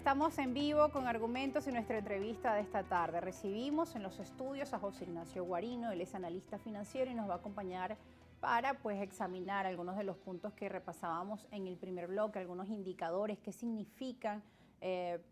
estamos en vivo con argumentos en nuestra entrevista de esta tarde. Recibimos en los estudios a José Ignacio Guarino, él es analista financiero y nos va a acompañar para examinar algunos de los puntos que repasábamos en el primer bloque, algunos indicadores, qué significan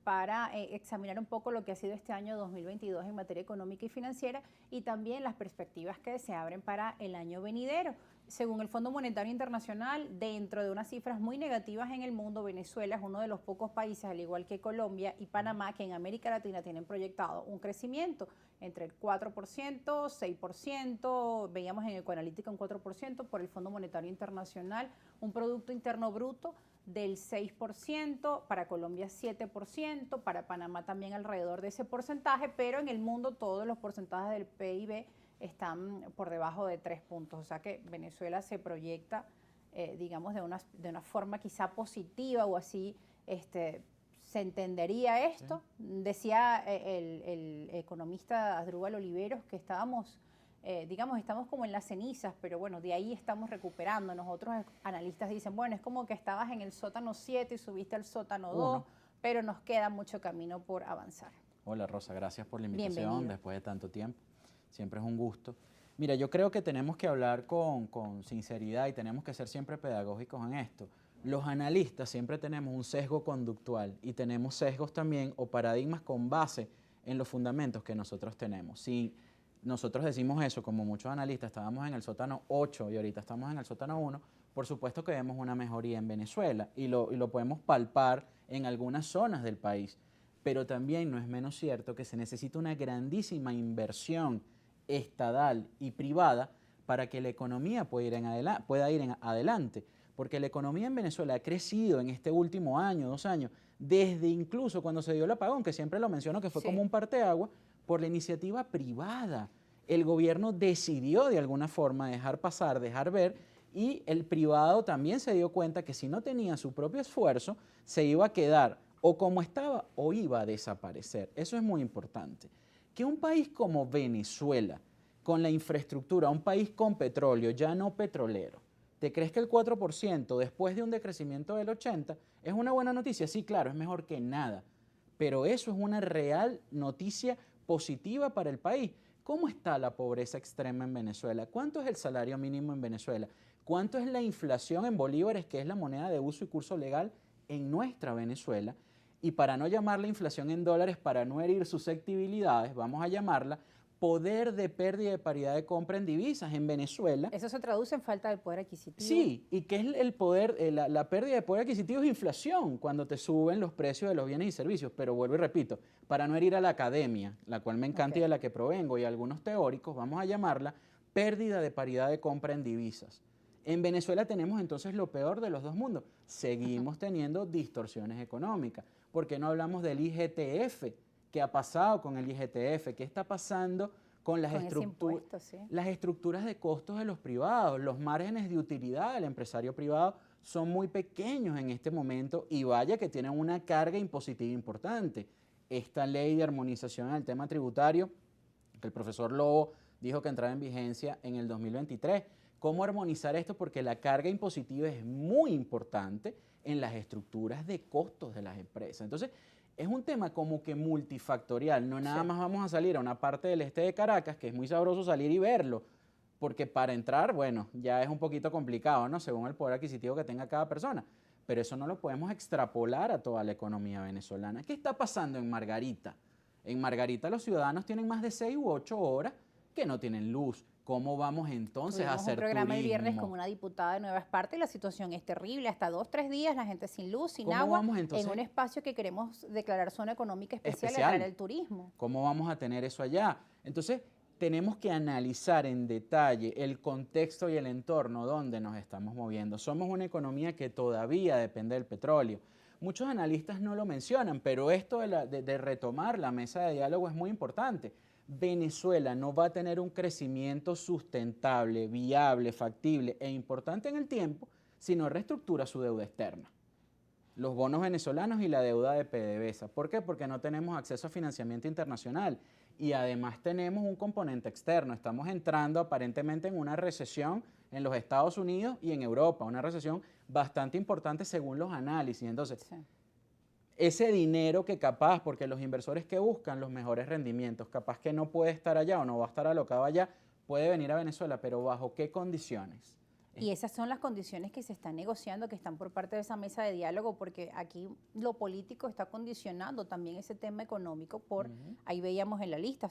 para examinar un poco lo que ha sido este año 2022 en materia económica y financiera y también las perspectivas que se abren para el año venidero. Según el Fondo Monetario Internacional, dentro de unas cifras muy negativas en el mundo, Venezuela es uno de los pocos países, al igual que Colombia y Panamá, que en América Latina tienen proyectado un crecimiento entre el 4%, 6%, veíamos en Ecoanalítica un 4%, por el Fondo Monetario Internacional, un Producto Interno Bruto del 6%, para Colombia 7%, para Panamá también alrededor de ese porcentaje, pero en el mundo todos los porcentajes del PIB están por debajo de 3 puntos, o sea que Venezuela se proyecta, digamos, de una forma quizá positiva o así, se entendería esto. Sí. Decía el economista Asdrúbal Oliveros que estábamos, digamos, estamos como en las cenizas, pero bueno, de ahí estamos recuperándonos. Otros analistas dicen, bueno, es como que estabas en el sótano 7 y subiste al sótano 2, pero nos queda mucho camino por avanzar. Hola Rosa, gracias por la invitación. Bienvenido. Después de tanto tiempo. Siempre es un gusto. Mira, yo creo que tenemos que hablar con sinceridad y tenemos que ser siempre pedagógicos en esto. Los analistas siempre tenemos un sesgo conductual y tenemos sesgos también o paradigmas con base en los fundamentos que nosotros tenemos. Si nosotros decimos eso, como muchos analistas, estábamos en el sótano 8 y ahorita estamos en el sótano 1, por supuesto que vemos una mejoría en Venezuela y lo podemos palpar en algunas zonas del país. Pero también no es menos cierto que se necesita una grandísima inversión estatal y privada para que la economía pueda ir en adelante, porque la economía en Venezuela ha crecido en este último año, 2 años, desde incluso cuando se dio el apagón, que siempre lo menciono que fue como un parteaguas, por la iniciativa privada. El gobierno decidió de alguna forma dejar pasar, dejar ver, y el privado también se dio cuenta que si no tenía su propio esfuerzo, se iba a quedar o como estaba o iba a desaparecer. Eso es muy importante. Que un país como Venezuela, con la infraestructura, un país con petróleo, ya no petrolero, ¿te crees que el 4% después de un decrecimiento del 80% es una buena noticia? Sí, claro, es mejor que nada, pero eso es una real noticia positiva para el país. ¿Cómo está la pobreza extrema en Venezuela? ¿Cuánto es el salario mínimo en Venezuela? ¿Cuánto es la inflación en bolívares, que es la moneda de uso y curso legal en nuestra Venezuela? Y para no llamarla inflación en dólares, para no herir susceptibilidades, vamos a llamarla poder de pérdida de paridad de compra en divisas en Venezuela. ¿Eso se traduce en falta de poder adquisitivo? Sí, y que es el poder, la pérdida de poder adquisitivo es inflación cuando te suben los precios de los bienes y servicios. Pero vuelvo y repito, para no herir a la academia, la cual me encanta y de la que provengo, y a algunos teóricos, vamos a llamarla pérdida de paridad de compra en divisas. En Venezuela tenemos entonces lo peor de los dos mundos. Seguimos teniendo distorsiones económicas. ¿Por qué no hablamos del IGTF? ¿Qué ha pasado con el IGTF? ¿Qué está pasando con las estructuras de costos de los privados? Los márgenes de utilidad del empresario privado son muy pequeños en este momento y vaya que tienen una carga impositiva importante. Esta ley de armonización en el tema tributario, que el profesor Lobo dijo que entraba en vigencia en el 2023, ¿cómo armonizar esto? Porque la carga impositiva es muy importante en las estructuras de costos de las empresas. Entonces, es un tema como que multifactorial, no nada más vamos a salir a una parte del este de Caracas, que es muy sabroso salir y verlo, porque para entrar, bueno, ya es un poquito complicado, ¿no? Según el poder adquisitivo que tenga cada persona, pero eso no lo podemos extrapolar a toda la economía venezolana. ¿Qué está pasando en Margarita? En Margarita los ciudadanos tienen más de 6 u 8 horas que no tienen luz. ¿Cómo vamos entonces a hacer turismo? Tuvimos un programa el viernes con una diputada de Nueva Esparta y la situación es terrible. Hasta 2 o 3 días la gente sin luz, sin agua, en un espacio que queremos declarar zona económica especial y atraer el turismo. ¿Cómo vamos a tener eso allá? Entonces, tenemos que analizar en detalle el contexto y el entorno donde nos estamos moviendo. Somos una economía que todavía depende del petróleo. Muchos analistas no lo mencionan, pero esto de retomar la mesa de diálogo es muy importante. Venezuela no va a tener un crecimiento sustentable, viable, factible e importante en el tiempo si no reestructura su deuda externa. Los bonos venezolanos y la deuda de PDVSA. ¿Por qué? Porque no tenemos acceso a financiamiento internacional y además tenemos un componente externo. Estamos entrando aparentemente en una recesión en los Estados Unidos y en Europa, una recesión bastante importante según los análisis. Entonces, ese dinero que capaz, porque los inversores que buscan los mejores rendimientos, capaz que no puede estar allá o no va a estar alocado allá, puede venir a Venezuela, pero ¿bajo qué condiciones? Y esas son las condiciones que se están negociando, que están por parte de esa mesa de diálogo, porque aquí lo político está condicionando también ese tema económico. Ahí veíamos en la lista,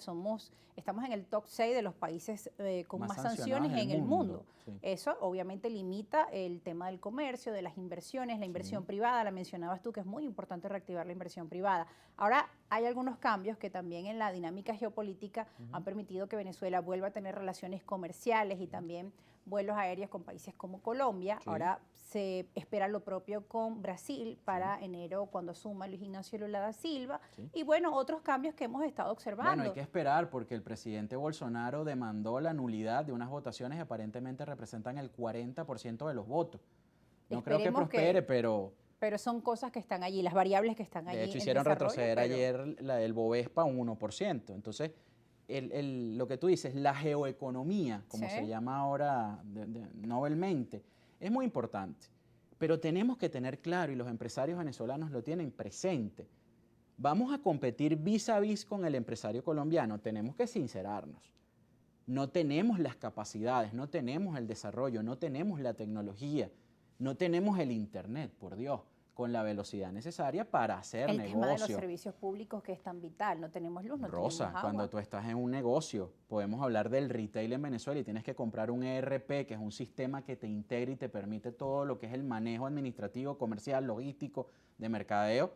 estamos en el top 6 de los países con más sanciones en el mundo. Sí. Eso obviamente limita el tema del comercio, de las inversiones, la inversión privada, la mencionabas tú, que es muy importante reactivar la inversión privada. Ahora, hay algunos cambios que también en la dinámica geopolítica han permitido que Venezuela vuelva a tener relaciones comerciales y también vuelos aéreos con países como Colombia. Ahora se espera lo propio con Brasil para enero, cuando asuma Luis Ignacio Lula da Silva. Y bueno, otros cambios que hemos estado observando. Bueno, hay que esperar porque el presidente Bolsonaro demandó la nulidad de unas votaciones que aparentemente representan el 40% de los votos. No creo que prospere, pero son cosas que están allí, las variables que están allí. De hecho, hicieron retroceder ayer el Bovespa un 1%. Entonces, lo que tú dices, la geoeconomía, como se llama ahora nobelmente, es muy importante. Pero tenemos que tener claro, y los empresarios venezolanos lo tienen presente, vamos a competir vis a vis con el empresario colombiano, tenemos que sincerarnos. No tenemos las capacidades, no tenemos el desarrollo, no tenemos la tecnología, no tenemos el internet, por Dios, con la velocidad necesaria para hacer negocio. El tema de los servicios públicos que es tan vital, no tenemos luz, no tenemos agua. Cuando tú estás en un negocio, podemos hablar del retail en Venezuela y tienes que comprar un ERP, que es un sistema que te integra y te permite todo lo que es el manejo administrativo, comercial, logístico, de mercadeo,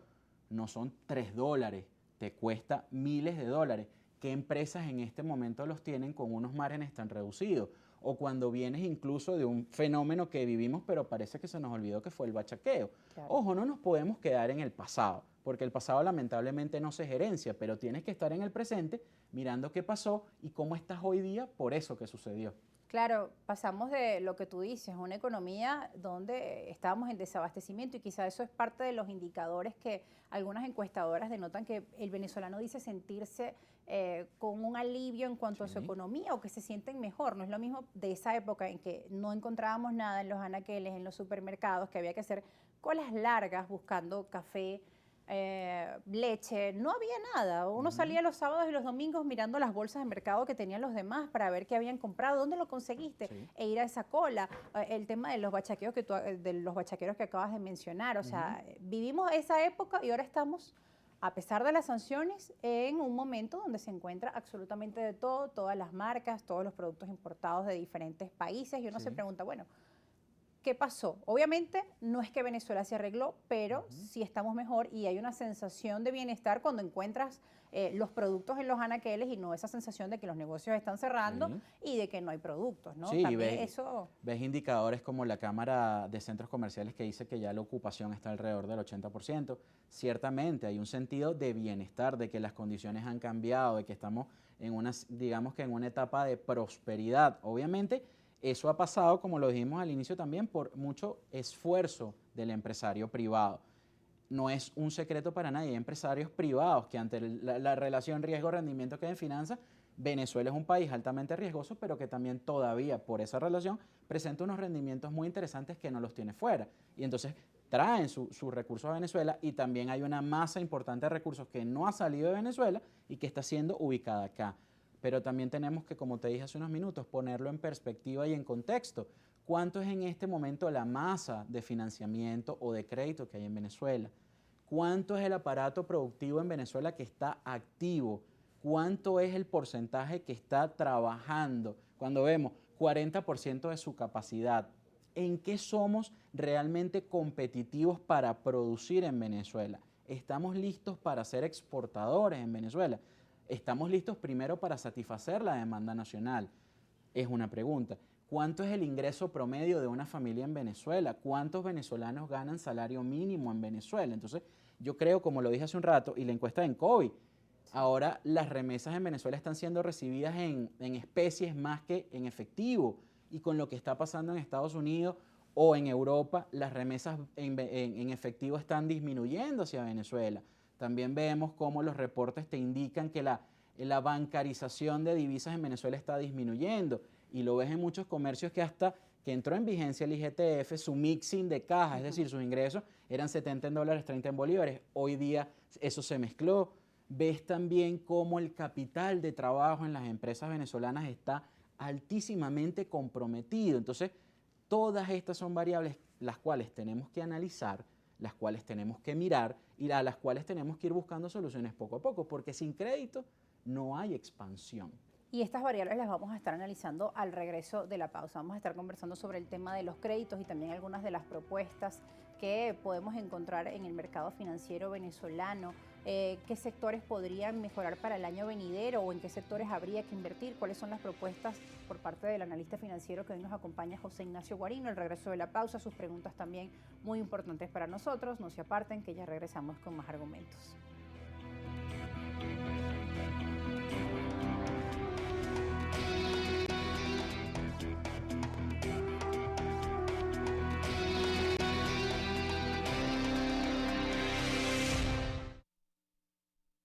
no son $3, te cuesta miles de dólares. ¿Qué empresas en este momento los tienen con unos márgenes tan reducidos? O cuando vienes incluso de un fenómeno que vivimos, pero parece que se nos olvidó que fue el bachaqueo. Claro. Ojo, no nos podemos quedar en el pasado, porque el pasado lamentablemente no se gerencia, pero tienes que estar en el presente mirando qué pasó y cómo estás hoy día por eso que sucedió. Claro, pasamos de lo que tú dices, una economía donde estábamos en desabastecimiento y quizá eso es parte de los indicadores que algunas encuestadoras denotan que el venezolano dice sentirse con un alivio en cuanto a su economía o que se sienten mejor. No es lo mismo de esa época en que no encontrábamos nada en los anaqueles, en los supermercados, que había que hacer colas largas buscando café, leche, no había nada. Uno salía los sábados y los domingos mirando las bolsas de mercado que tenían los demás para ver qué habían comprado, dónde lo conseguiste, e ir a esa cola. El tema de los bachaqueros que acabas de mencionar, o sea, vivimos esa época y ahora estamos, a pesar de las sanciones, en un momento donde se encuentra absolutamente de todo, todas las marcas, todos los productos importados de diferentes países, y uno se pregunta, bueno, ¿qué pasó? Obviamente no es que Venezuela se arregló, pero sí estamos mejor y hay una sensación de bienestar cuando encuentras los productos en los anaqueles y no esa sensación de que los negocios están cerrando y de que no hay productos, ¿no? Sí, ves indicadores como la Cámara de Centros Comerciales que dice que ya la ocupación está alrededor del 80%. Ciertamente hay un sentido de bienestar, de que las condiciones han cambiado, de que estamos en digamos que en una etapa de prosperidad. Obviamente, eso ha pasado, como lo dijimos al inicio también, por mucho esfuerzo del empresario privado. No es un secreto para nadie, hay empresarios privados que ante la relación riesgo-rendimiento que hay en finanzas, Venezuela es un país altamente riesgoso, pero que también todavía por esa relación presenta unos rendimientos muy interesantes que no los tiene fuera. Y entonces traen sus recursos a Venezuela y también hay una masa importante de recursos que no ha salido de Venezuela y que está siendo ubicada acá. Pero también tenemos que, como te dije hace unos minutos, ponerlo en perspectiva y en contexto. ¿Cuánto es en este momento la masa de financiamiento o de crédito que hay en Venezuela? ¿Cuánto es el aparato productivo en Venezuela que está activo? ¿Cuánto es el porcentaje que está trabajando? Cuando vemos 40% de su capacidad, ¿en qué somos realmente competitivos para producir en Venezuela? ¿Estamos listos para ser exportadores en Venezuela? ¿Estamos listos primero para satisfacer la demanda nacional? Es una pregunta. ¿Cuánto es el ingreso promedio de una familia en Venezuela? ¿Cuántos venezolanos ganan salario mínimo en Venezuela? Entonces, yo creo, como lo dije hace un rato, y la encuesta en COVID, ahora las remesas en Venezuela están siendo recibidas en especies más que en efectivo. Y con lo que está pasando en Estados Unidos o en Europa, las remesas en efectivo están disminuyendo hacia Venezuela. También vemos cómo los reportes te indican que la bancarización de divisas en Venezuela está disminuyendo y lo ves en muchos comercios que que entró en vigencia el IGTF, su mixing de caja, es decir, sus ingresos eran 70 en dólares, 30 en bolívares. Hoy día eso se mezcló. Ves también cómo el capital de trabajo en las empresas venezolanas está altísimamente comprometido. Entonces, todas estas son variables las cuales tenemos que analizar, las cuales tenemos que mirar y a las cuales tenemos que ir buscando soluciones poco a poco, porque sin crédito no hay expansión. Y estas variables las vamos a estar analizando al regreso de la pausa. Vamos a estar conversando sobre el tema de los créditos y también algunas de las propuestas que podemos encontrar en el mercado financiero venezolano. ¿Qué sectores podrían mejorar para el año venidero o en qué sectores habría que invertir? ¿Cuáles son las propuestas por parte del analista financiero que hoy nos acompaña, José Ignacio Guarino? El regreso de la pausa, sus preguntas también muy importantes para nosotros. No se aparten, que ya regresamos con más argumentos.